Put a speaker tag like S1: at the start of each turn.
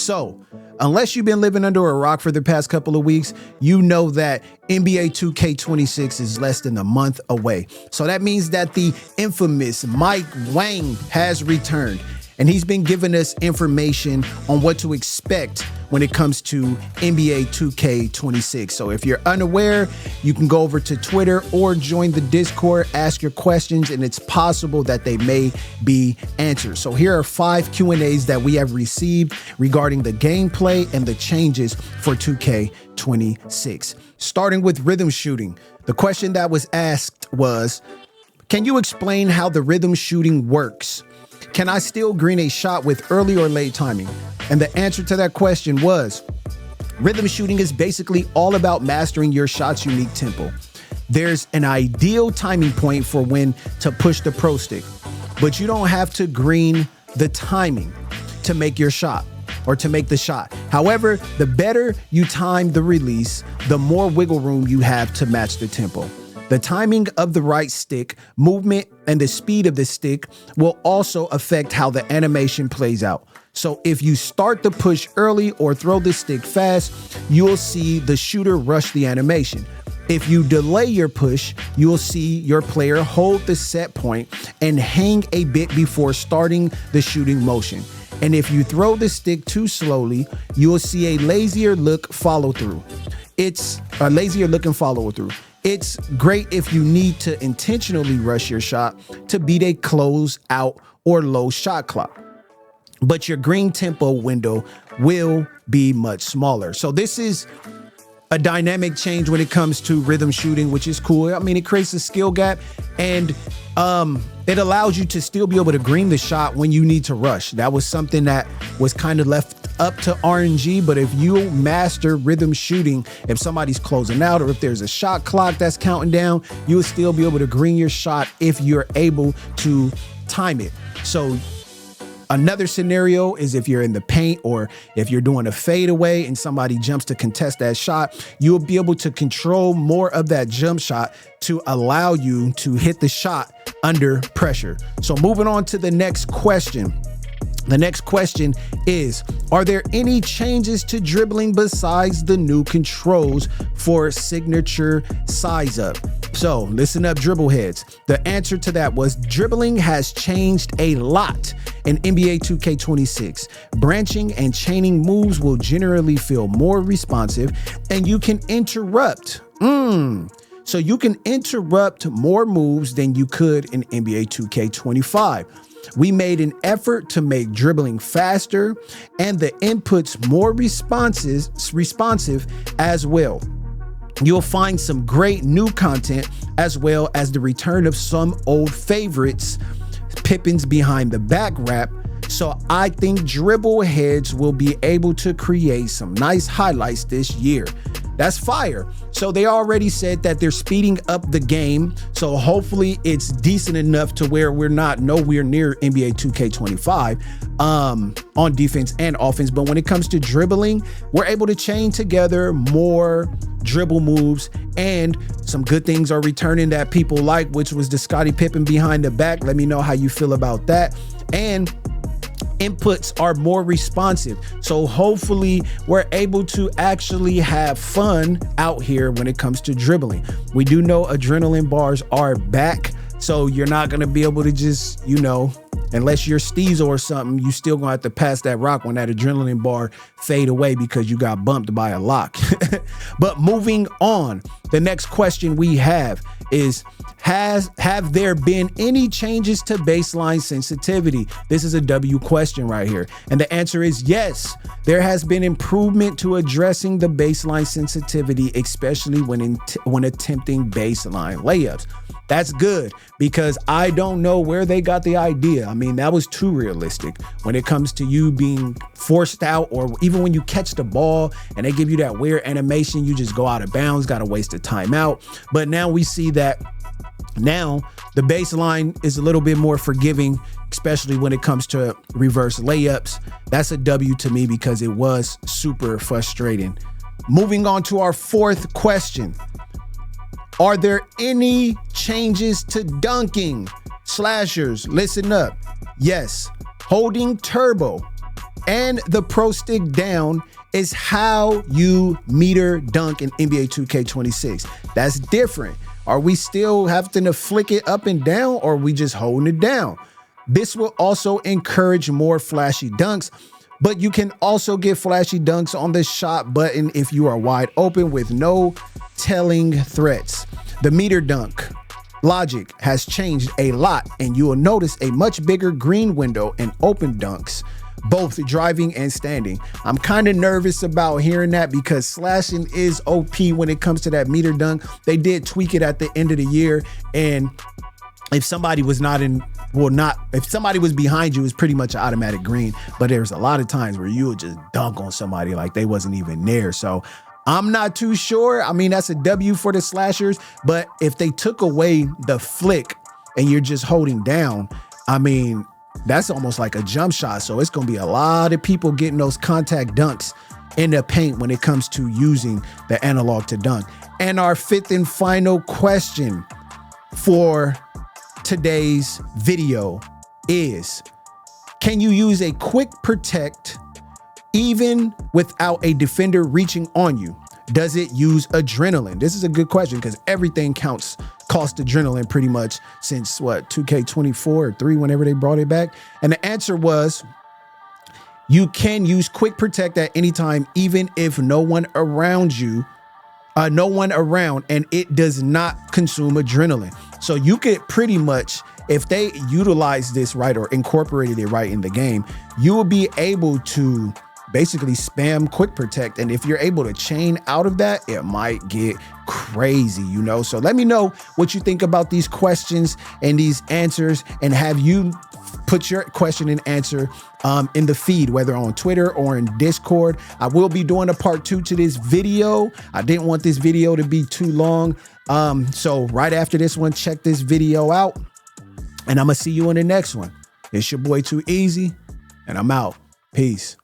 S1: So unless you've been living under a rock for the past couple of weeks, you know that NBA 2K26 is less than a month away. So that means that the infamous Mike Wang has returned, and he's been giving us information on what to expect when it comes to NBA 2K26. So if you're unaware, you can go over to Twitter or join the Discord, ask your questions, and it's possible that they may be answered. So here are 5 Q&As that we have received regarding the gameplay and the changes for 2K26. Starting with rhythm shooting. The question that was asked was, can you explain how the rhythm shooting works? Can I still green a shot with early or late timing? And the answer to that question was, rhythm shooting is basically all about mastering your shot's unique tempo. There's an ideal timing point for when to push the pro stick, but you don't have to green the timing to make your shot or to make the shot. However, the better you time the release, the more wiggle room you have to match the tempo. The timing of the right stick, movement, and the speed of the stick will also affect how the animation plays out. So if you start the push early or throw the stick fast, you'll see the shooter rush the animation. If you delay your push, you'll see your player hold the set point and hang a bit before starting the shooting motion. And if you throw the stick too slowly, you'll see a lazier look follow through. It's a lazier look and follow through. It's great if you need to intentionally rush your shot to beat a close out or low shot clock, but your green tempo window will be much smaller. So this is a dynamic change when it comes to rhythm shooting, which is cool. I mean, it creates a skill gap, and it allows you to still be able to green the shot when you need to rush. That was something that was kind of left up to RNG, but if you master rhythm shooting, if somebody's closing out or if there's a shot clock that's counting down, you'll still be able to green your shot if you're able to time it. So another scenario is if you're in the paint or if you're doing a fadeaway and somebody jumps to contest that shot, you'll be able to control more of that jump shot to allow you to hit the shot under pressure. So moving on to the next question. The next question is, are there any changes to dribbling besides the new controls for signature size up? So listen up, dribble heads. The answer to that was dribbling has changed a lot in NBA 2K26. Branching and chaining moves will generally feel more responsive, and you can interrupt. So you can interrupt more moves than you could in NBA 2K25. We made an effort to make dribbling faster and the inputs more responsive as well. You'll find some great new content as well as the return of some old favorites, Pippins behind the back wrap. So I think dribble heads will be able to create some nice highlights this year. That's fire. So they already said that they're speeding up the game. So hopefully it's decent enough to where we're not nowhere near NBA 2K25 on defense and offense. But when it comes to dribbling, we're able to chain together more dribble moves, and some good things are returning that people like, which was the Scottie Pippen behind the back. Let me know how you feel about that. And inputs are more responsive. So hopefully we're able to actually have fun out here when it comes to dribbling. We do know adrenaline bars are back. So you're not going to be able to just, unless you're Steezo or something, you still going to have to pass that rock when that adrenaline bar fade away because you got bumped by a lock. But moving on, the next question we have is, have there been any changes to baseline sensitivity? This is a W question right here. And the answer is yes. There has been improvement to addressing the baseline sensitivity, especially when attempting baseline layups. That's good, because I don't know where they got the idea. I mean, that was too realistic when it comes to you being forced out, or even when you catch the ball and they give you that weird animation, you just go out of bounds, got to waste a timeout. But now we see that now the baseline is a little bit more forgiving, especially when it comes to reverse layups. That's a W to me because it was super frustrating. Moving on to our fourth question. Are there any changes to dunking? Slashers, listen up. Yes, holding turbo and the pro stick down is how you meter dunk in NBA 2K26. That's different. Are we still having to flick it up and down, or are we just holding it down? This will also encourage more flashy dunks, but you can also get flashy dunks on the shot button if you are wide open with no telling threats. The meter dunk logic has changed a lot, and you will notice a much bigger green window in open dunks, both driving and standing. I'm kind of nervous about hearing that because slashing is OP when it comes to that meter dunk. They did tweak it at the end of the year, and if somebody was if somebody was behind you, it was pretty much an automatic green. But there's a lot of times where you would just dunk on somebody like they wasn't even there. So I'm not too sure. I mean, that's a W for the slashers. But if they took away the flick and you're just holding down, I mean, that's almost like a jump shot. So it's going to be a lot of people getting those contact dunks in the paint when it comes to using the analog to dunk. And our fifth and final question for today's video is, can you use a quick protect even without a defender reaching on you? Does it use adrenaline? This is a good question because everything costs adrenaline pretty much since 2K24 or 3, whenever they brought it back. And the answer was, you can use quick protect at any time, even if no one around, and it does not consume adrenaline. So you could pretty much, if they utilize this right or incorporated it right in the game, you will be able to basically spam quick protect. And if you're able to chain out of that, it might get crazy, you know? So let me know what you think about these questions and these answers, and have you put your question and answer in the feed, whether on Twitter or in Discord. I will be doing a part 2 to this video. I didn't want this video to be too long. So right after this one, check this video out, and I'm gonna see you in the next one. It's your boy Too Easy, and I'm out. Peace.